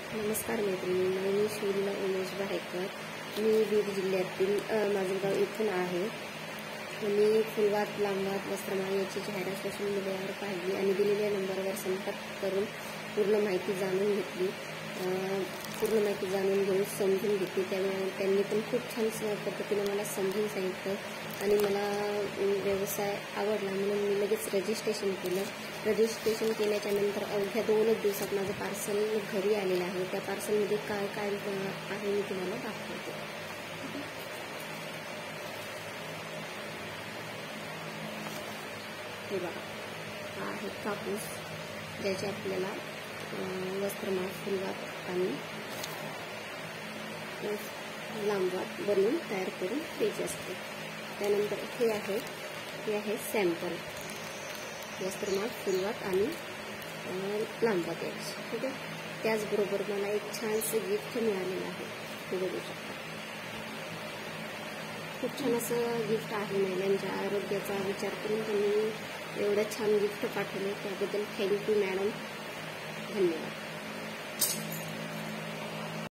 नमस्कार मैत्रिणी, मी शून्य उमेश बाहेकर. मी बीड जिल्ह्यातील माजलगाव येथून आहे. मी फुलवात लांबवात वस्त्रमाळ याची जाहिरात सोशल मीडियावर पाहिली आणि दिलेल्या नंबरवर संपर्क करून पूर्ण माहिती जाणून घेतली. पूर्ण माहिती जाणून घेऊन समजून घेतली. त्यावेळी त्यांनी पण खूप छान पद्धतीने मला समजून सांगितलं आणि मला व्यवसाय आवडला म्हणून मी लगेच रजिस्ट्रेशन केलं. रजिस्ट्रेशन केल्याच्या नंतर अवघ्या 2 दिवसात माझं पार्सल घरी आलेलं आहे. त्या पार्सलमध्ये काय काय आहे मी तुम्हाला दाखवते. हे बघा, हा आहे कापूस, ज्याचे आपल्याला वस्त्रमाळ फुलवात आणि लांबवात बनवून तयार करून द्यायचे असते. त्यानंतर हे आहे सॅम्पल वस्त्रमाळ फुलवात आणि लांबवात याची. ठीक आहे. त्याचबरोबर मला एक छानसं गिफ्ट मिळालेलं आहे, ते बघू शकता. खूप छान असं गिफ्ट आहे. महिलांच्या आरोग्याचा विचार करून त्यांनी एवढं छान गिफ्ट पाठवले, त्याबद्दल थँक्यू मॅडम. धन्यवाद.